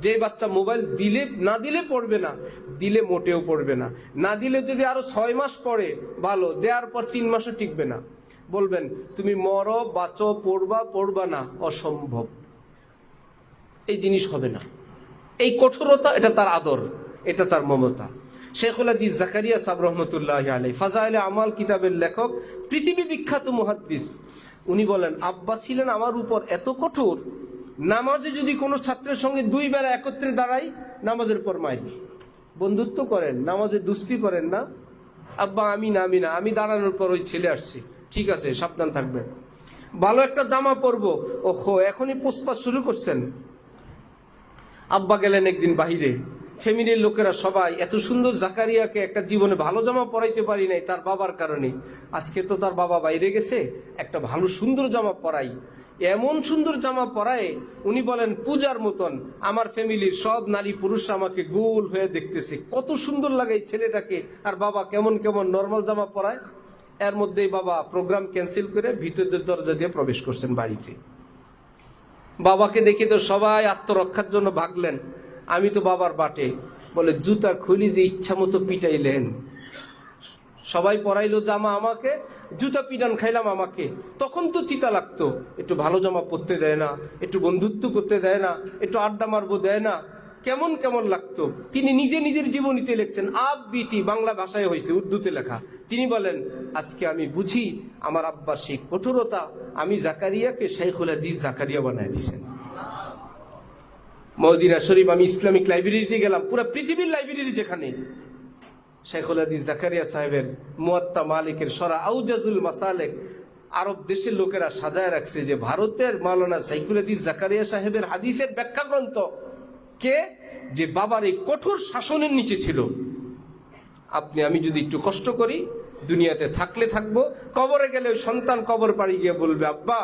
যে বাচ্চা মোবাইল দিলে না দিলে পড়বে না, দিলে মোটেও পড়বে না, না দিলে যদি আরো 6 মাস পড়ে ভালো, দেওয়ার পর 3 মাসও টিকবে না, বলবেন তুমি মরো বাঁচো পড়বা না, অসম্ভব। এই জিনিস হবে না। এই কঠোরতা, এটা তার আদর, এটা তার মমতা। শেখুল হাদিস জাকারিয়া সাহেব রহমতুল্লাহ আলাইহি ফাজাইলে আমাল কিতাবের লেখক, পৃথিবী বিখ্যাত মুহাদ্দিস, উনি বলেন আব্বা ছিলেন আমার উপর এত কঠোর, নামাজে যদি কোনো ছাত্রের সঙ্গে 2 বেলা একত্রে দাঁড়াই, নামাজের পর মাইর। বন্ধুত্ব করেন, নামাজে দুস্তি করেন না। আব্বা আমি না, আমি দাঁড়ানোর পর ওই ছেলে আসছে, ঠিক আছে সাবধান থাকবেন। ভালো একটা জামা পরবো, ওহো এখনই পোস্টপাস শুরু করছেন। আব্বা গেলেন একদিন বাহিরে, ফ্যামিলির লোকেরা সবাই এত সুন্দর জাকারিয়াকে একটা জীবনে ভালো জামা পরাইতে পারি নাই তার বাবার কারণে, আজকে তো তার বাবা বাইরে গেছে, একটা ভালো সুন্দর জামা পরাই। এমন সুন্দর জামা পরায় উনি বলেন পূজার মতন, আমার ফ্যামিলির সব নারী পুরুষরা আমাকে গোল হয়ে দেখতেছে, কত সুন্দর লাগে এই ছেলেটাকে, আর বাবা কেমন কেমন নর্মাল জামা পরায়। এর মধ্যেই বাবা প্রোগ্রাম ক্যান্সেল করে ভিতরের দরজা দিয়ে প্রবেশ করছেন বাড়িতে। বাবাকে দেখে তো সবাই আত্মরক্ষার জন্য ভাগলেন, আমি তো বাবার বাটে, বলে জুতা খুলি যে ইচ্ছা মতো পিটাইলেন। সবাই পরাইলো জামা আমাকে, জুতা পিটান খাইলাম আমাকে। তখন তো তিতা লাগতো, একটু ভালো জামা পরতে দেয় না, একটু বন্ধুত্ব করতে দেয় না, একটু আড্ডা মারবো দেয় না, কেমন কেমন লাগতো। তিনি নিজের জীবনীতে লিখছেন, আব বিতি, বাংলা ভাষায় হয়েছে, উর্দুতে লেখা। তিনি বলেন আজকে আমি বুঝি আমার আব্বার সেই কঠোরতা, আমি জাকারিয়াকে শেখুল হাদিস জাকারিয়া বানায় দিয়েছেন। মদিনা শরীফ, আমি ইসলামিক লাইব্রেরিতে গেলাম, পুরো পৃথিবীর লাইব্রেরি যেখানে, শেখুল হাদিস জাকারিয়া সাহেবের মুয়াত্তা মালিকের সরা আউজাজুল মাসালেক আরব দেশের লোকেরা সাজায় রাখছে যে ভারতের মাওলানা শেখুল হাদিস জাকারিয়া সাহেবের হাদিসের ব্যাখ্যা গ্রন্থ। কে? যে বাবার এই কঠোর শাসনের নিচে ছিল। আপনি আমি যদি একটু কষ্ট করি, দুনিয়াতে থাকলে থাকবো, কবরে গেলে ওই সন্তান কবর পাড়ি গিয়ে বলবে আব্বা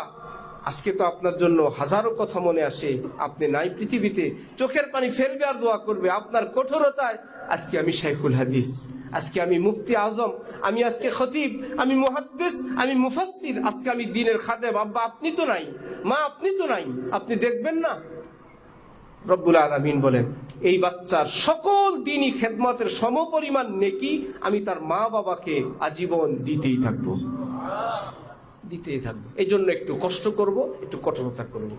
আজকে তো আপনার জন্য হাজারো কথা মনে আসে, আপনি নাই পৃথিবীতে, চোখের পানি ফেলবে আর দোয়া করবে আপনার কঠোরতায় আজকে আমি শেখুল হাদিস, আজকে আমি মুফতি আজম, আমি আজকে খতিব, আমি মুহাদ্দিস, আমি মুফাসসির, আজকে আমি দ্বীনের খাদেম। আব্বা আপনি তো নাই, মা আপনি তো নাই, আপনি দেখবেন না? রব্বুল আলামিন বলেন এই বাচ্চার সকল দ্বীনি খেদমতের সমপরিমাণ নেকি আমি তার মা বাবাকে আজীবন দিতেই থাকবো। এই জন্য একটু কষ্ট করব, একটু কঠোরতা করব।